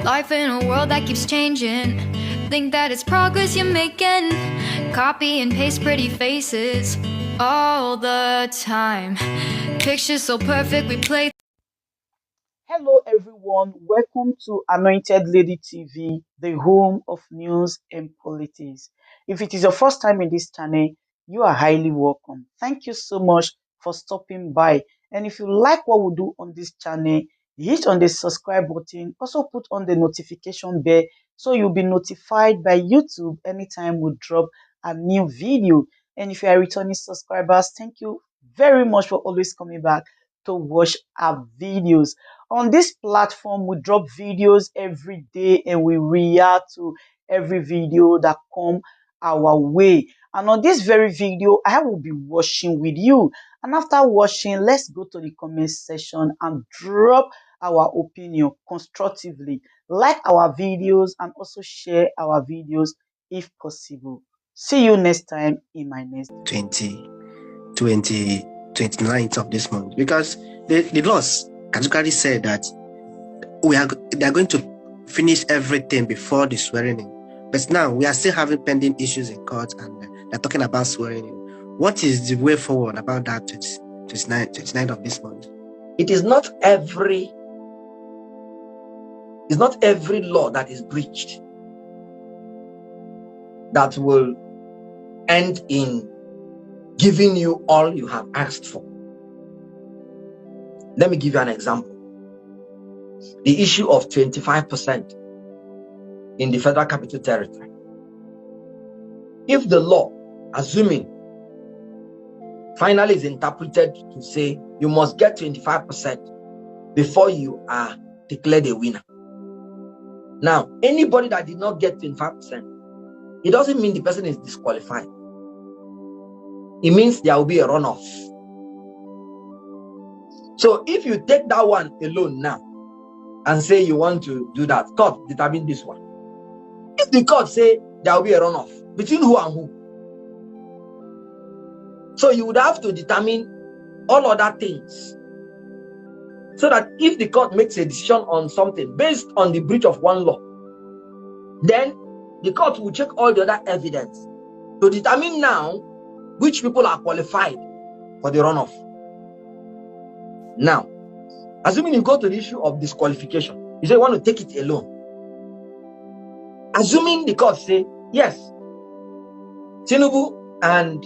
Life in a world that keeps changing. Think that it's progress you're making. Copy and paste pretty faces all the time. Pictures so perfect we play. Hello everyone, welcome to Anointed Lady TV, the home of news and politics. If it is your first time in this channel, you are highly welcome. Thank you so much for stopping by. And if you like what we do on this channel, hit on the subscribe button, also put on the notification bell so you'll be notified by YouTube anytime we drop a new video. And if you are returning subscribers, thank you very much for always coming back to watch our videos. On this platform, we drop videos every day and we react to every video that come our way. And on this very video, I will be watching with you. And after watching, let's go to the comment section and drop our opinion constructively. Like our videos and also share our videos if possible. See you next time in my next 29th of this month, because the laws categorically said that they are going to finish everything before the swearing in. But now we are still having pending issues in court, and they're talking about swearing in. What is the way forward about that 29th of this month? It is not every law that is breached that will end in giving you all you have asked for. Let me give you an example. The issue of 25% in the Federal Capital Territory. If the law, assuming finally is interpreted to say you must get 25% before you are declared a winner. Now, anybody that did not get 25%, it doesn't mean the person is disqualified. It means there will be a runoff. So if you take that one alone now and say you want to do that, court determine this one. If the court say there will be a runoff, between who and who? So you would have to determine all other things. So that if the court makes a decision on something based on the breach of one law, then the court will check all the other evidence to determine now which people are qualified for the runoff. Now, assuming you go to the issue of disqualification, you say you want to take it alone. Assuming the court say, yes, Tinubu and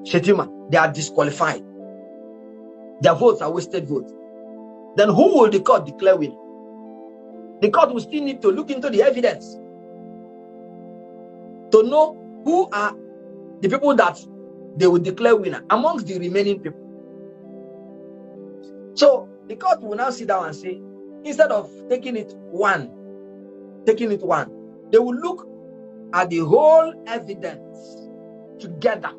Shettima, they are disqualified. Their votes are wasted votes. Then who will the court declare winner? The court will still need to look into the evidence to know who are the people that they will declare winner amongst the remaining people. So the court will now sit down and say, instead of taking it one, they will look at the whole evidence together.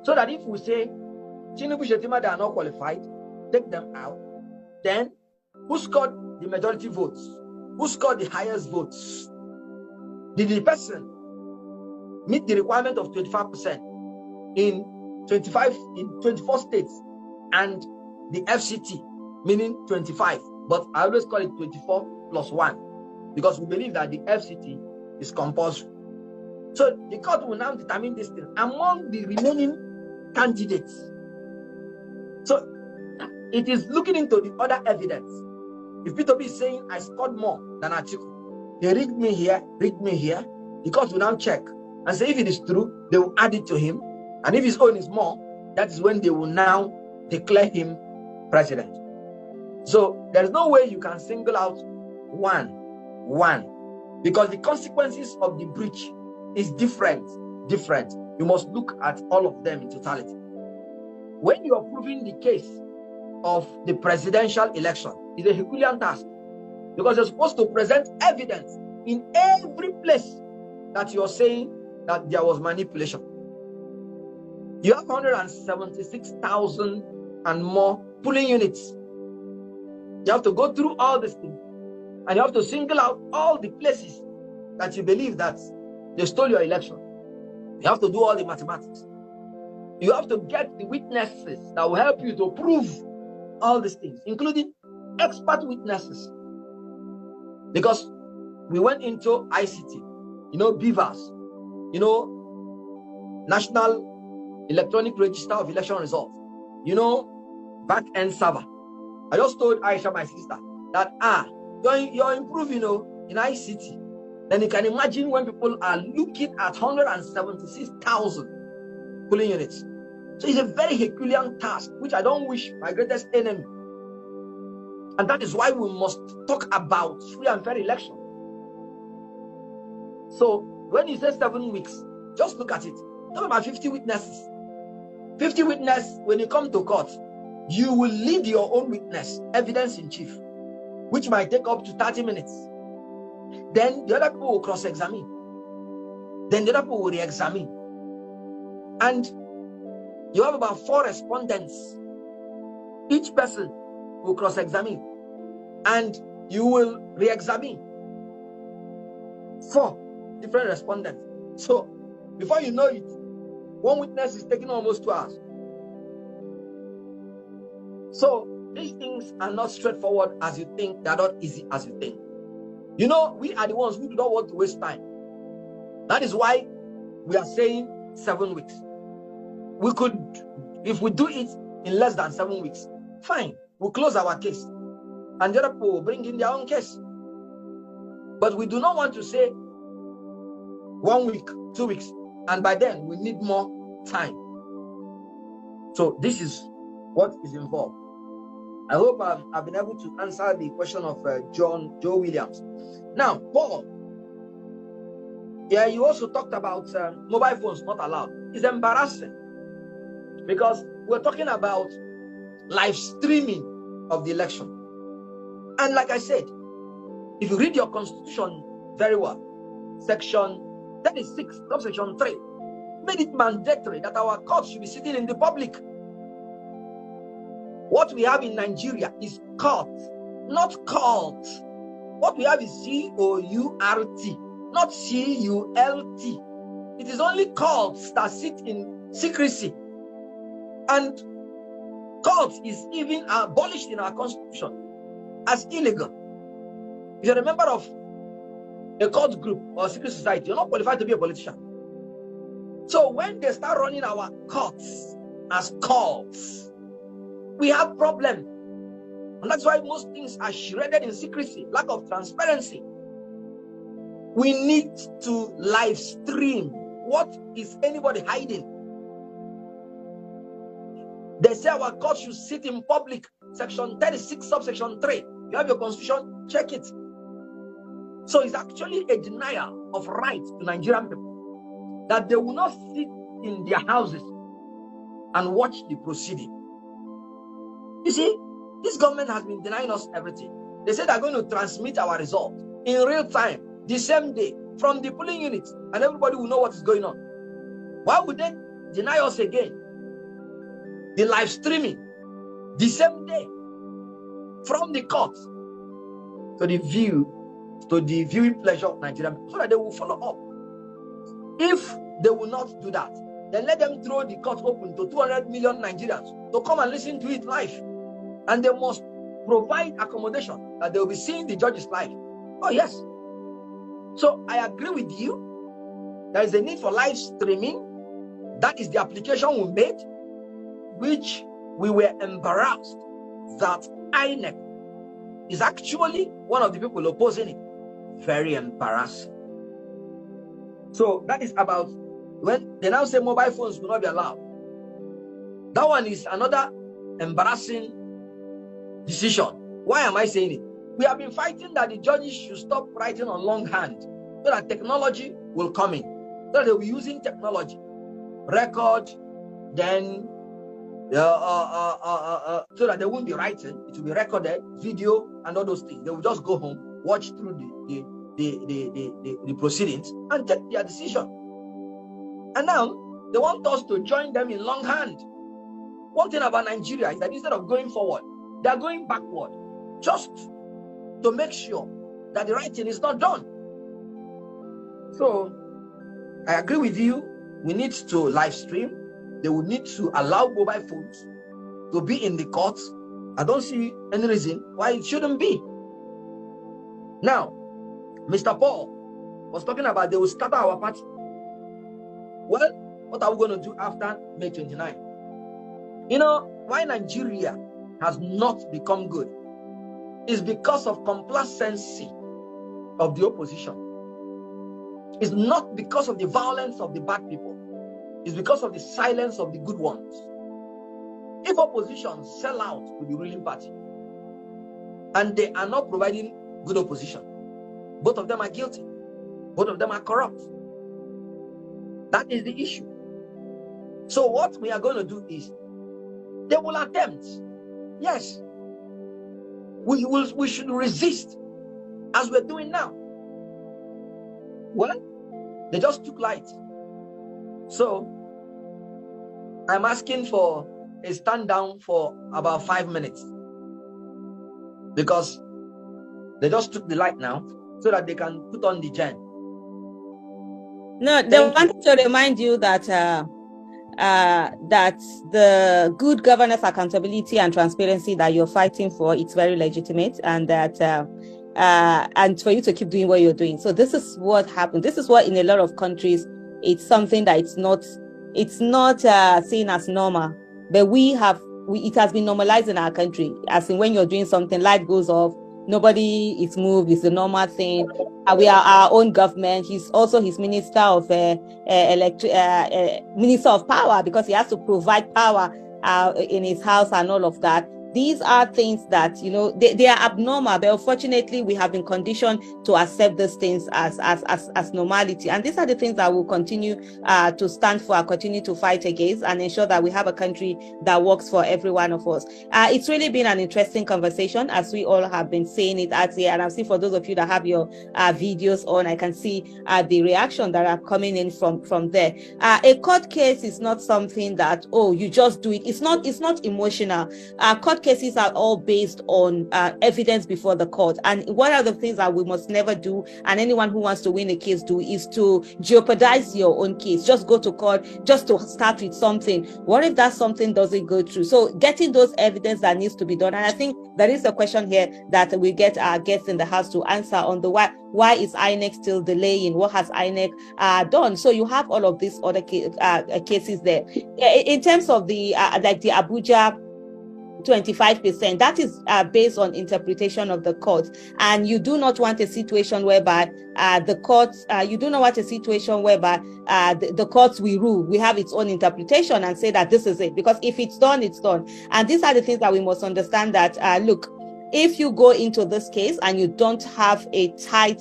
So that if we say Tinubu, Shettima, they are not qualified, take them out. Then who scored the majority votes? Who scored the highest votes? Did the person meet the requirement of 25% in 24 states and the FCT, meaning 25, but I always call it 24 plus 1 because we believe that the FCT is compulsory. So the court will now determine this thing among the remaining candidates. So it is looking into the other evidence. If Peter B is saying I scored more than Atiku, they rigged me here, the court will now check and say if it is true, they will add it to him. And if his own is more, that is when they will now declare him president. So there's no way you can single out one, because the consequences of the breach is different. You must look at all of them in totality. When you are proving the case of the presidential election, it's a Herculean task because you're supposed to present evidence in every place that you're saying that there was manipulation. You have 176,000 and more polling units. You have to go through all these things and you have to single out all the places that you believe that they stole your election. You have to do all the mathematics. You have to get the witnesses that will help you to prove all these things, including expert witnesses. Because we went into ICT, BVAS, National Electronic Register of Election Results, back-end server. I just told Aisha, my sister, that you're improving, in ICT. Then you can imagine when people are looking at 176,000 polling units. So it's a very Herculean task, which I don't wish my greatest enemy. And that is why we must talk about free and fair election. So when you say 7 weeks, just look at it. Talk about 50 witnesses. 50 witnesses, when you come to court, you will lead your own witness, evidence in chief, which might take up to 30 minutes. Then the other people will cross-examine. Then the other people will re-examine. And you have about 4 respondents. Each person will cross-examine. And you will re-examine 4 different respondents. So before you know it, one witness is taking almost 2 hours. So these things are not straightforward as you think. They are not easy as you think. We are the ones who do not want to waste time. That is why we are saying 7 weeks. We could, if we do it in less than 7 weeks, fine, we'll close our case. And the other people will bring in their own case. But we do not want to say 1 week, 2 weeks, and by then we need more time. So this is what is involved. I hope I've been able to answer the question of Joe Williams. Now, Paul, you also talked about mobile phones not allowed. It's embarrassing because we're talking about live streaming of the election. And like I said, if you read your constitution very well, section 36, subsection 3, made it mandatory that our courts should be sitting in the public. What we have in Nigeria is court, not cult. What we have is C-O-U-R-T, not C-U-L-T. It is only courts that sit in secrecy. And court is even abolished in our constitution as illegal. If you're a member of a cult group or secret society, you're not qualified to be a politician. So when they start running our courts as cults, we have problem. And that's why most things are shredded in secrecy, lack of transparency. We need to live stream. What is anybody hiding? They say our court should sit in public. Section 36, subsection 3. You have your constitution, check it. So it's actually a denial of rights to Nigerian people, that they will not sit in their houses and watch the proceeding. You see, this government has been denying us everything. They said they're going to transmit our result in real time, the same day, from the polling units, and everybody will know what is going on. Why would they deny us again the live streaming the same day from the court to the viewing pleasure of Nigerian people, so that they will follow up? If they will not do that, then let them throw the court open to 200 million Nigerians to come and listen to it live. And they must provide accommodation that they will be seeing the judges live. Oh, yes. So I agree with you. There is a need for live streaming. That is the application we made, which we were embarrassed that INEC is actually one of the people opposing it. Very embarrassing. So that is about when they now say mobile phones will not be allowed. That one is another embarrassing decision. Why am I saying it? We have been fighting that the judges should stop writing on longhand so that technology will come in. So that they'll be using technology. Record, then so that they won't be writing. It will be recorded, video, and all those things. They will just go home, watch through the proceedings, and take their decision. And now they want us to join them in longhand. One thing about Nigeria is that instead of going forward, they are going backward, just to make sure that the right thing is not done. So I agree with you. We need to live stream. They will need to allow mobile phones to be in the courts. I don't see any reason why it shouldn't be. Now, Mr. Paul was talking about they will scatter our party. Well, what are we going to do after May 29? You know, why Nigeria has not become good is because of complacency of the opposition. It's not because of the violence of the bad people. It's because of the silence of the good ones. If opposition sell out to the ruling party and they are not providing good opposition, both of them are guilty. Both of them are corrupt. That is the issue. So what we are going to do is, they will attempt. Yes. We should resist as we're doing now. Well, they just took light. So I'm asking for a stand down for about 5 minutes, because they just took the light now so that they can put on the gen. No, they wanted to remind you that that the good governance, accountability, and transparency that you're fighting for, it's very legitimate, and that and for you to keep doing what you're doing. So this is what happened. This is what in a lot of countries, it's something that it's not seen as normal, but it has been normalized in our country. As in, when you're doing something, light goes off, nobody is moved. It's a normal thing. We are our own government. He's also his minister of minister of power, because he has to provide power in his house and all of that. These are things that, you know, they are abnormal, but unfortunately we have been conditioned to accept these things as normality. And these are the things that we'll continue to stand for, continue to fight against, and ensure that we have a country that works for every one of us. It's really been an interesting conversation, as we all have been saying it out here. And I'm seeing, for those of you that have your videos on, I can see the reaction that are coming in from there. A court case is not something that, oh, you just do it. It's not emotional. Court cases are all based on evidence before the court, and one of the things that we must never do, and anyone who wants to win a case do, is to jeopardize your own case. Just go to court just to start with something. What if that something doesn't go through? So getting those evidence that needs to be done, and I think there is a question here that we get our guests in the house to answer on the why is INEC still delaying? What has INEC done? So you have all of these other cases there. In terms of the like the Abuja 25%, that is based on interpretation of the court, and you do not want a situation whereby the courts will rule. We have its own interpretation and say that this is it, because if it's done, it's done. And these are the things that we must understand, that look, if you go into this case and you don't have a tight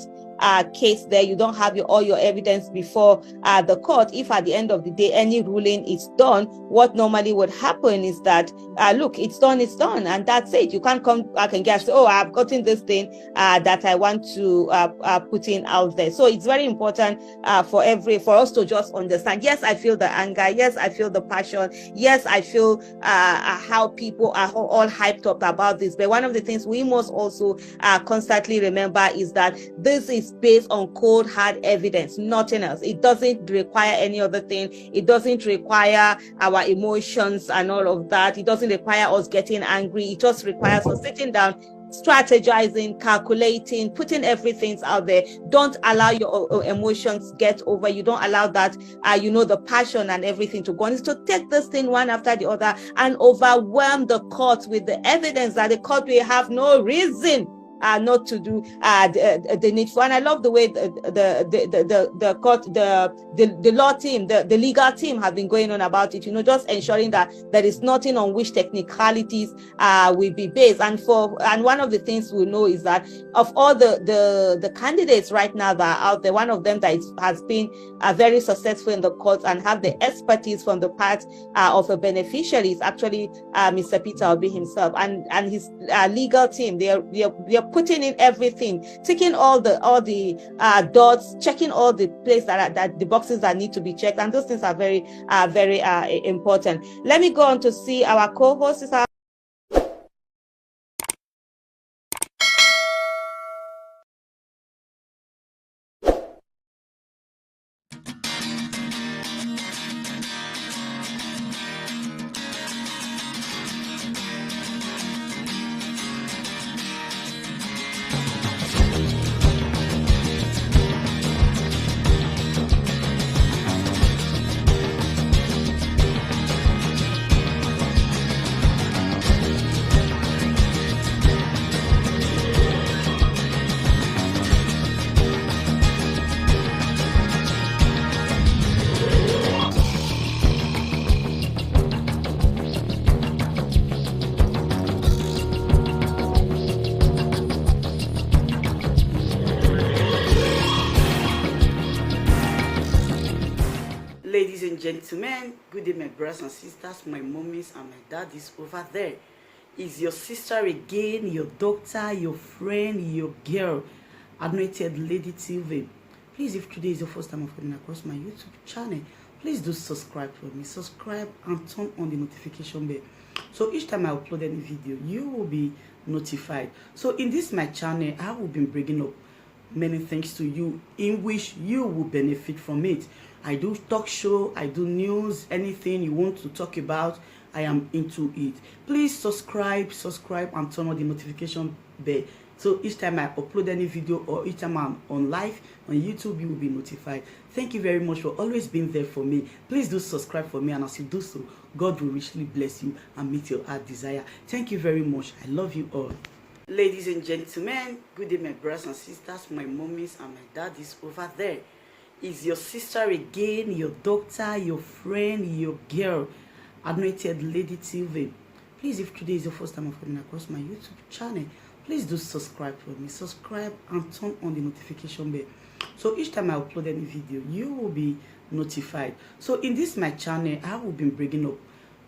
case there, you don't have all your evidence before the court, if at the end of the day any ruling is done, what normally would happen is that look, it's done, and that's it. You can't come back and say, oh, I've gotten this thing that I want to put in out there. So it's very important for us to just understand, yes, I feel the anger, yes, I feel the passion, yes, I feel how people are all hyped up about this, but one of the things we must also constantly remember is that this is based on cold, hard evidence, nothing else. It doesn't require any other thing. It doesn't require our emotions and all of that. It doesn't require us getting angry. It just requires us sitting down, strategizing, calculating, putting everything out there. Don't allow your emotions get over you. Don't allow that, the passion and everything to go on. It's to take this thing one after the other and overwhelm the court with the evidence that the court will have no reason not to do the needful. And I love the way the court, the law team, the legal team have been going on about it, just ensuring that there is nothing on which technicalities will be based. And one of the things we know is that of all the candidates right now that are out there, one of them that has been very successful in the courts and have the expertise from the part of a beneficiary is actually Mr. Peter Obi himself and his legal team. They're putting in everything, ticking all the dots, checking all the places that the boxes that need to be checked, and those things are very important. Let me go on to see our co-host. and gentlemen, good day, my brothers and sisters, my mummies and my daddies over there. Is your sister again, your doctor, your friend, your girl, Anointed Lady TV. Please, if today is your first time of coming across my YouTube channel, please do subscribe for me. Subscribe and turn on the notification bell. So each time I upload any video, you will be notified. So in this my channel, I will be bringing up many things to you in which you will benefit from it. I do talk show, I do news, anything you want to talk about, I am into it. Please subscribe and turn on the notification bell. So each time I upload any video or each time I'm on live on YouTube, you will be notified. Thank you very much for always being there for me. Please do subscribe for me, and as you do so, God will richly bless you and meet your heart desire. Thank you very much. I love you all. Ladies and gentlemen, good day, my brothers and sisters, my mummies and my daddies over there. Is your sister again, your doctor, your friend, your girl, Anointed Lady TV. Please, if today is your first time of coming across my YouTube channel, please do subscribe for me. Subscribe and turn on the notification bell. So each time I upload any video, you will be notified. So in this my channel, I will be bringing up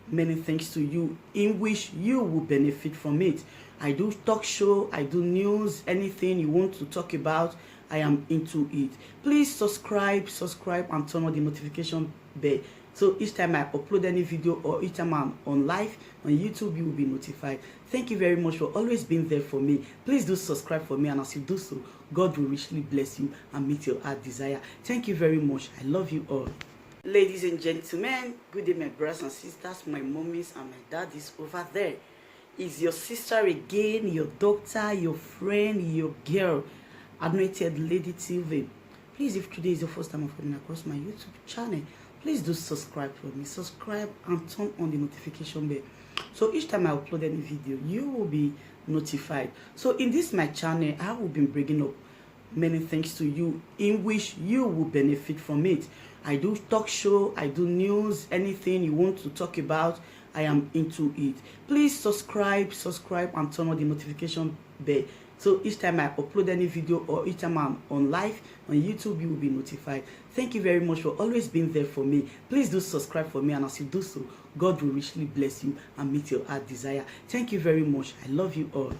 many things to you in which you will benefit from it. I do talk show, I do news, anything you want to talk about, I am into it. Please subscribe and turn on the notification bell. So each time I upload any video or each time I'm on live on YouTube, you will be notified. Thank you very much for always being there for me. Please do subscribe for me, and as you do so, God will richly bless you and meet your heart desire. Thank you very much. I love you all. Ladies and gentlemen, good day, my brothers and sisters, my mummies and my daddies over there. Is your sister again, your doctor, your friend, your girl, Anointed Lady TV. Please, if today is your first time of coming across my YouTube channel, please do subscribe for me. Subscribe and turn on the notification bell. So each time I upload any video, you will be notified. So in this my channel, I will be bringing up many things to you in which you will benefit from it. I do talk show, I do news, anything you want to talk about, I am into it. Please subscribe and turn on the notification bell. So each time I upload any video or each time I'm on live on YouTube, you will be notified. Thank you very much for always being there for me. Please do subscribe for me, and as you do so, God will richly bless you and meet your heart desire. Thank you very much. I love you all.